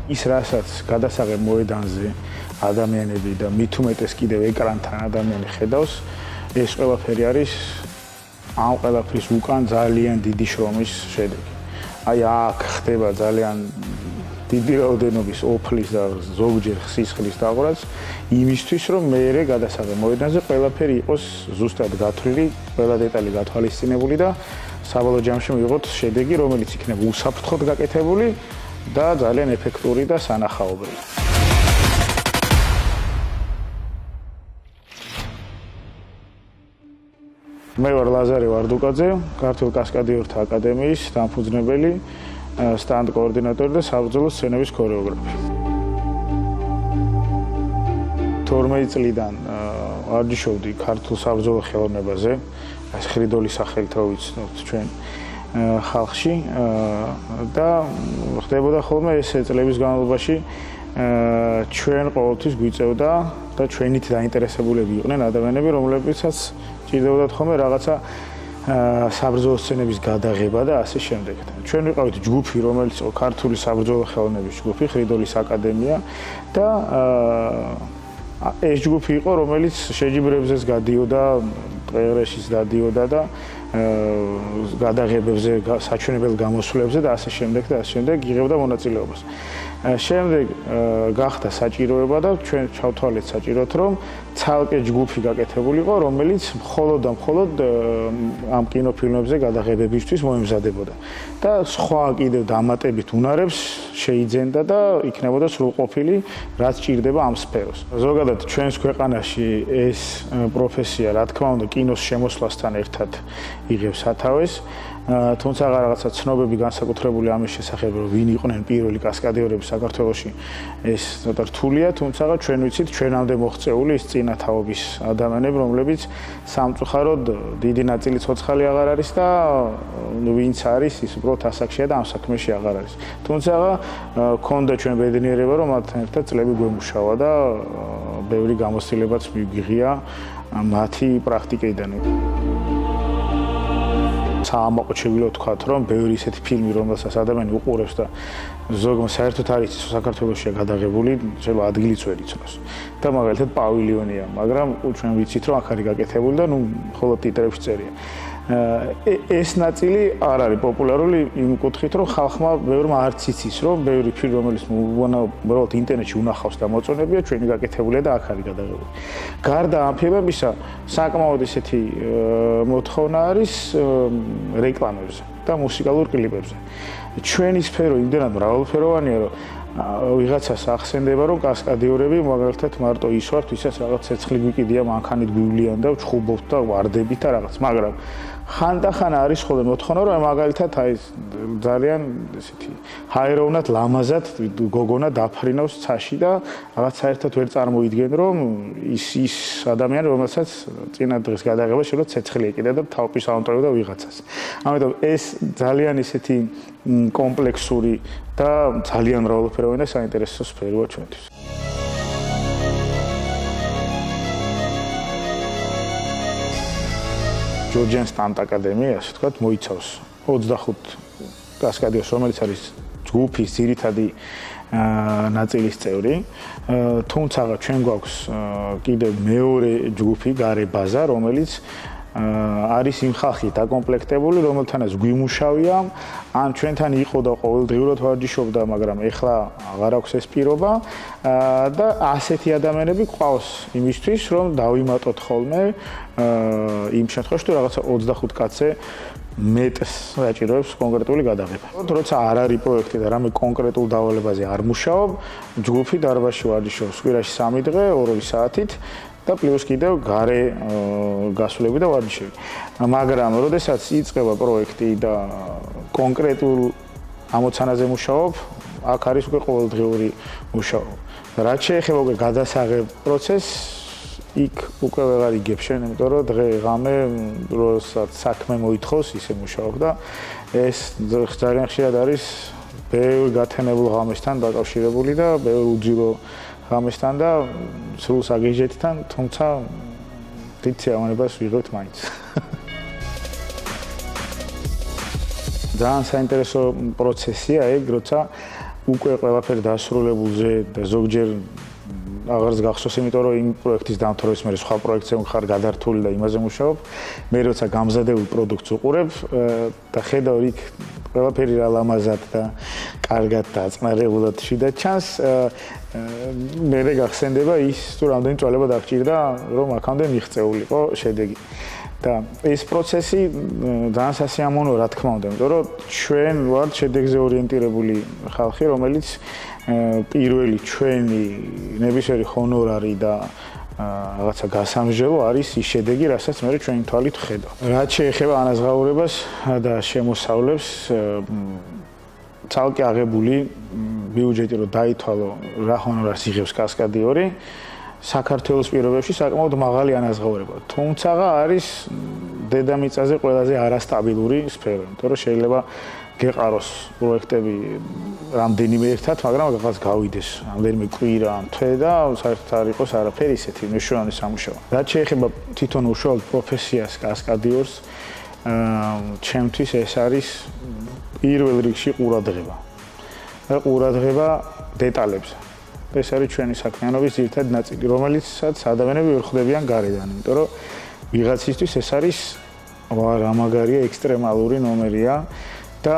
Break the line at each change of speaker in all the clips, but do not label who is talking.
ის რასაც გადასაღებ მოედანზე ადამიანები და მით უმეტეს კიდევ ეკრანთან ადამიანი ხედავს, ეს ყველაფერი არის ამ ყველაფრის უკან ძალიან დიდი შრომის შედეგი. აი აქ ხდება ძალიან დიდი რაოდენობის ოფლის და ზოგჯერ სისხლის დაღვრაც იმისთვის, რომ მეერე გადასაღებ მოედანზე ყველაფერი იყოს ზუსტად გათვლილი, ყველა დეტალი გათვალისწინებული და საბოლოო ჯამში მივიღოთ შედეგი, რომელიც იქნება უსაფრთხოდ გაკეთებული და ძალიან ეფექტური და სანახაობრივი. მე ვარ ლაზარე ვარდუკაძე, ქართულ კასკადიორთა აკადემიის დამფუძნებელი, სტანდ კოორდინატორი და საბრძოლო სცენების ქორეოგრაფი. 12 წლიდან ვარჯიშობდი ქართულ საბრძოლო ხელოვნებაზე, ეს ხრიდოლის სახელით რო ვიცნობთ ჩვენ ხალხში და ხდებოდა ხოლმე ეს წლების განმავლობაში ჩვენ ყოველთვის გვიწევდა და ჩვენით დაინტერესებულები იყვნენ ადამიანები, რომლებიცაც ჭირდებოდათ ხოლმე რაღაცა საბრძოლო სცენების გადაღება და ასე შემდეგ. ჩვენ ვიყავით ჯგუფი, რომელიც იყო ქართული საბრძოლო ხელოვნების ჯგუფი, ხრიდოლის აკადემია და ეს ჯგუფი იყო, რომელიც შეჯიბრებზეც გადიოდა, პრეშის დადიოდა და გადაღებებზე, საჩვენებელ გამოსვლებზე და ასე შემდეგ და ასე შემდეგ იღებდა მონაწილეობას. შემდეგ გახდა საჭიროება და ჩვენ ჩავთვალეთ საჭიროდ, რომ ცალკე ჯგუფი გაკეთებულიყო, რომელიც მხოლოდ და მხოლოდ ამ კინოფილმებზე გადაღებებისთვის მოემზადებოდა. და სხვა კიდევ დამატებით უნარებს შეიძენდა და იქნებოდა სრულყოფილი, რაც ჭირდება ამ სფეროს. ზოგადად ჩვენს ქვეყანაში ეს პროფესია, რა თქმა უნდა, კინოს შემოსვლასთან ერთად იღებს სათავეს. თუმცა რაღაცა ცნობები განსაკუთრებული ამის შესახებ, რომ ვინ იყვნენ პირველი კასკადიორები საქართველოში, ეს ცოტა რთულია, თუმცა ჩვენ ვიცით, ჩვენამდე მოღწეული ის წინა თაობის ადამიანები, რომლებიც სამწუხაროდ დიდი ნაწილი ცოცხალი აღარ არის და ვინც არის, ის უბრალოდ ასაკშია და ამ საქმეში აღარ არის. თუმცა ქონდა ჩვენ ბედნიერება, რომ მათთან ერთად წლები გვემუშავა და ბევრი გამოცდილებაც მიგვიღია მათი პრაქტიკიდან. საამაყო შეგვიძლია ვთქვათ, რომ ბევრი ისეთი ფილმი, რომელსაც ადამიანი უყურებს და ზოგმა საერთოდ არის საქართველოსშია გადაღებული, შეიძლება ადგილიც ვერ იცნობს. და მაგალითად პავილიონია, მაგრამ ჩვენ ვიცით, რომ აქ არის გაკეთებული და მხოლოდ ტიტრებში წერია. ეს ნაწილი არ არის პოპულარული იმ კუთხით, რომ ხალხმა ბევრმა არც იცის, რომ ბევრი ფილმი, რომელიც უბრალოდ ინტერნეტში უნახავს და მოწონებია, ჩვენი გაკეთებულია და აქ არის გადაღებული. გარდა ამ ფილმებისა, საკმაოდ ისეთი მოთხოვნა არის რეკლამებზე და მუსიკალურ კლიპებზე. ჩვენი სფერო იმდენად მრავალფეროვანია, რომ ვიღაცას ახსენდება, რომ კასკადიორები მაგალითად მარტო ის ვართ, ვისაც რაღაც ცეცხლი გვიკიდია, მანქანით გვივლიან და ჩხუბობთ და ვარდებით და რაღაც, მაგრამ ხანდახან არის ხოლმე მოთხოვნა, რომ მაგალითად აი ძალიან ესეთი ჰაეროვნად ლამაზად გოგონა დაფრინავს ცაში და რაღაც საერთოდ ვერ წარმოიდგენ, რომ ის ადამიანი, რომელსაც წინა დღეს გადაღება შეიძლება ცეცხლი ეკიდა და თავპის აუნტრევდა ვიღაცას. ამიტომ ეს ძალიან ისეთი კომპლექსური და ძალიან მრავალფეროვანი და საინტერესო სფეროა ჩვენთვის. ჯორჯიან სტანდ აკადემია, ასე ვთქვათ, მოიცავს 25 კასკადიორს, რომელიც არის ჯგუფის ძირითადი ნაწილის წევრი. თუმცა ჩვენ გვაქვს კიდევ მეორე ჯგუფი, გარე ბაზა, რომელიც არის იმ ხალხით დაკომპლექტებული, რომელთანაც გვიმუშავია, ან ჩვენთან იყო და ყოველდღიურად ვარჯიშობდა, მაგრამ ეხლა აღარ აქვს ეს პირობა და ასეთი ადამიანები ყავს იმისთვის, რომ დავიმატოთ ხოლმე იმ შემთხვევაში, თუ რაღაცა 25 კაცზე მეტს საჭიროებს კონკრეტული გადაღება. როცა არ არის პროექტი და რამე კონკრეტულ დავალებაზე არ მუშაობ, ჯგუფი დარბაზში ვარჯიშობს კვირაში 3 დღე, 2 საათით და პლუს კიდევ გარე გასვლები და ვარჯიშები. მაგრამ როდესაც იწყება პროექტი და კონკრეტულ ამოცანაზე მუშაობ, აქ არის უკვე ყოველდღიური მუშაობა. რაც შეეხება უკვე გადასაღებ პროცესს, იქ უკვე ვეღარ იგებ შენ, იმიტომ რომ დღე-ღამე როდესაც საქმე მოითხოვს, ისე მუშაობ და ეს ძალიან ხშირად არის ბევრ გათენებულ ღამესთან დაკავშირებული და ბევრ უძილო ღამესთან და სრულ საგეჟეთთან, თუმცა დიდ სიამოვნებას ვიღებთ მაინც. ძალიან საინტერესო პროცესია ეგ, როცა უკვე ყველაფერი დასრულებულზე და ზოგჯერ აღარც გახსოვს, იმიტომ რომ იმ პროექტის დამთავრების მერე სხვა პროექტზე მხარ გადართული და იმაზე მუშაობ. მე როცა გამზადებულ პროდუქტს უყურებ და ხედავ იქ ყველაფერი რა ლამაზად და კარგად დაწყნარებულად შიდა ჩანს, მე გახსენდება ის თუ რამდენი წვალება დაგჭირდა, რომ აქამდე მიღწეულიყო შედეგი. და ეს პროცესი ძალიან სასიამოვნოა, რა თქმა უნდა, იმიტომ რომ ჩვენ ვართ შედეგზე ორიენტირებული ხალხი, რომელიც პირველი ჩვენი ნებისმიერი ჰონორარი და რაღაცა გასამჟელო არის ის შედეგი, რასაც მე ჩვენი თვალით ვხედავ. რაც შეეხება ანაზღაურებას და შემოსავლებს, ცალკე აღებული ბიუჯეტი რომ დაითვალო, რა ჰონორარს იღებს კასკადიორი, საქართველოს პირობებში საკმაოდ მაღალი ანაზღაურება. თუმცა არის დედამიწაზე ყველაზე არასტაბილური სფერო, იმიტომ რომ შეიძლება გეყაროს პროექტები რამდენიმე ერთად, მაგრამ რაღაც გავიდეს რამდენიმე კვირა, თვე და საერთოდ არ იყოს არაფერი ისეთი მნიშვნელოვანი სამუშაო. რაც შეეხება თვითონ უშუალოდ პროფესიას კასკადიორს, ჩემთვის ეს არის პირველ რიგში ყურადღება. და ყურადღება დეტალებზე. ეს არის ჩვენი საქმიანობის ძირითადი ნაწილი, რომელიცაც ადამიანები ვერ ხვდებიან გარედან, იმიტომ რომ ვიღაცისთვის ეს არის რა მაგარია ექსტრემალური ნომერია და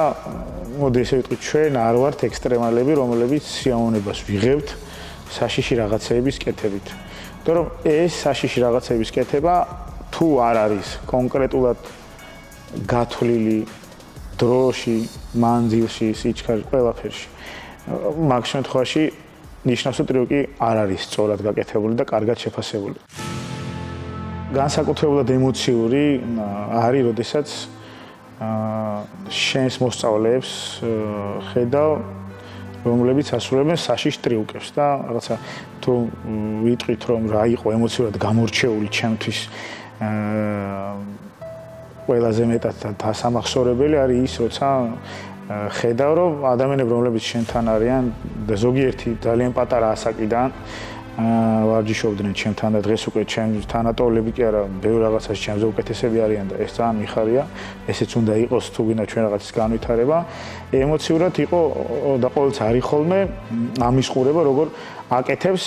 მოდი ესე ვიტყვი, ჩვენ არ ვართ ექსტრემალები, რომლებიც სიამოვნებას ვიღებთ საშიში რაღაცეების კეთებით. იმიტომ რომ ეს საშიში რაღაცეების კეთება თუ არ არის კონკრეტულად გათვლილი დროში, მანძილში, სიჩქარე, ყველაფერში. მაგ შემთხვევაში ნიშნავს, რომ ტრიუკი არ არის სწორად გაკეთებული და კარგად შეფასებული. განსაკუთრებულად ემოციური არის, როდესაც შენს მოსწავლეებს ხედავ, რომლებიც ასრულებენ საშიშ ტრიუკებს და რაღაცა თუ ვიტყვით, რომ რა იყო ემოციურად გამორჩეული ჩემთვის ყველაზე მეტად დასამახსოვრებელი არის ის, როცა ხედავ, რომ ადამიანები, რომლებიც შენთან არიან და ზოგიერთი ძალიან პატარა ასაკიდან ვარჯიშობდნენ ჩემთან და დღეს უკვე ჩემი თანატოლები კი არა, ბევრ რაღაცაში ჩემზე უკეთესები არიან და ეს ძალიან მიხარია. ესეც უნდა იყოს, თუ გინდა ჩვენ რაღაცის განვითარება. ემოციურად იყო და ყოველთვის არის ხოლმე ამის ყურება, როგორ აკეთებს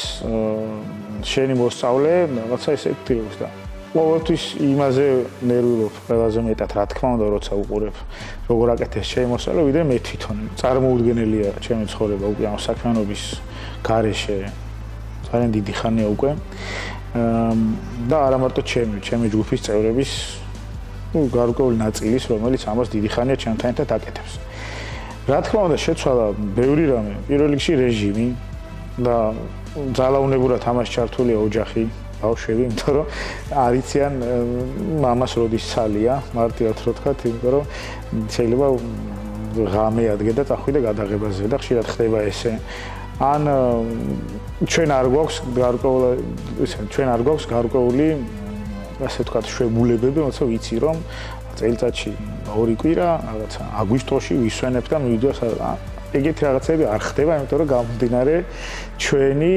შენი მოსწავლე რაღაცა ესეთ ტრიუკს და ყოველთვის იმაზე ნერვიულობ ყველაზე მეტად, რა თქმა უნდა, როცა უყურებ, როგორ აკეთებს ჩემი მოსწავლე, ვიდრე მე თვითონ. წარმოუდგენელია ჩემი ცხოვრება უკვე ამ საქმიანობის გარეშე. ძალიან დიდი ხანია უკვე. და არა მარტო ჩემი ჯგუფის წევრების გარკვეული ნაწილის, რომელიც ამას დიდი ხანია ჩემთან ერთად აკეთებს. რა თქმა უნდა, შეცვალა ბევრი რამე, პირველ რიგში რეჟიმი და ძალაუნებურად ამას ჩართულია ოჯახი. ბავშვები, იმიტომ რომ არიციან მამას როდის ცალია, მარტივად რო თქვა, იმიტომ რომ შეიძლება ღამე ადგე და წახვიდე გადაღებაზე და ხშირად ხდება ესე. ან ჩვენ არ გვაქვს გარკვეული ასე ვთქვათ შვებულებები, როცა ვიცი რომ წელიწადში 2 კვირა რაღაცა აგვისტოში ვისვენებ და მივიდოს ეგეთი რაღაცები არ ხდება, იმიტომ რომ გამომდინარე ჩვენი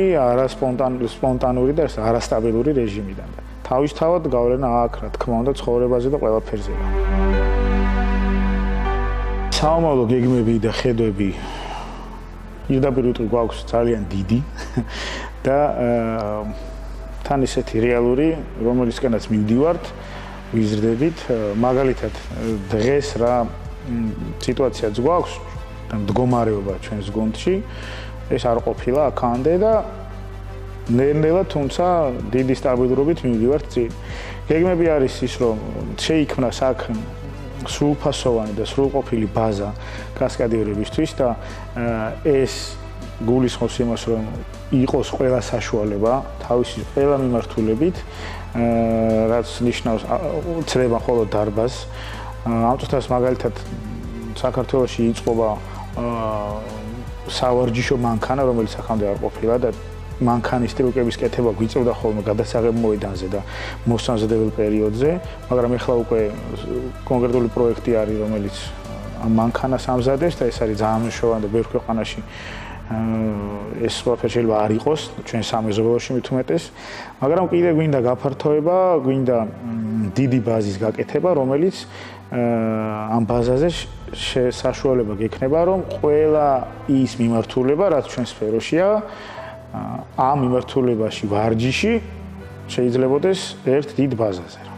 სპონტანური და არასტაბილური რეჟიმიდან. თავისთავად გავლენა აქვს, რა თქმა უნდა, ცხოვრებაზე და ყველაფერზე. საომავლო გეგმები და ხედვები პირდაპირ ვიტყვი გვაქვს ძალიან დიდი და თან ისეთი რეალური, რომელისკენაც მივდივართ, ვიზრდებით, მაგალითად დღეს რა სიტუაციაც გვაქვს და მდგომარეობა ჩვენს გუნდში ეს არ ყოფილა აქამდე და ნელ-ნელა თუმცა დიდი სტაბილურობით მივდივართ წინ. გეგმები არის ის, რომ შეიქმნა აქ სრულფასოვანი და სრულყოფილი ბაზა კასკადიორებისთვის და ეს გულისხმობს იმას, რომ იყოს ყველა საშუალება თავისი ყველა მიმართულებით, რაც ნიშნავს ცდება მხოლოდ დარბაზს. ამ წუთას მაგალითად საქართველოში იწყობა სავარჯიშო მანქანა, რომელიც აქამდე არ ყოფილა და მანქანის ტრიუკების კეთება გვიწევდა ხოლმე გადასაღებ მოედანზე და მოსამზადებელ პერიოდზე, მაგრამ ეხლა უკვე კონკრეტული პროექტი არის, რომელიც ამ მანქანას ამზადებს და ეს არის ძალიან მნიშვნელოვანი და ბევრ ქვეყანაში ეს ყველაფერი შეიძლება არ იყოს, ჩვენ სამეზობლოში მით უმეტეს, მაგრამ კიდე გვინდა გაფართოება, გვინდა დიდი ბაზის გაკეთება, რომელიც ამ ბაზაზე საშუალება გექნება, რომ ყველა ის მიმართულება, რაც ჩვენ სფეროშია, ამ მიმართულებაში ვარჯიში შეიძლებაოდეს ერთ დიდ ბაზაზე.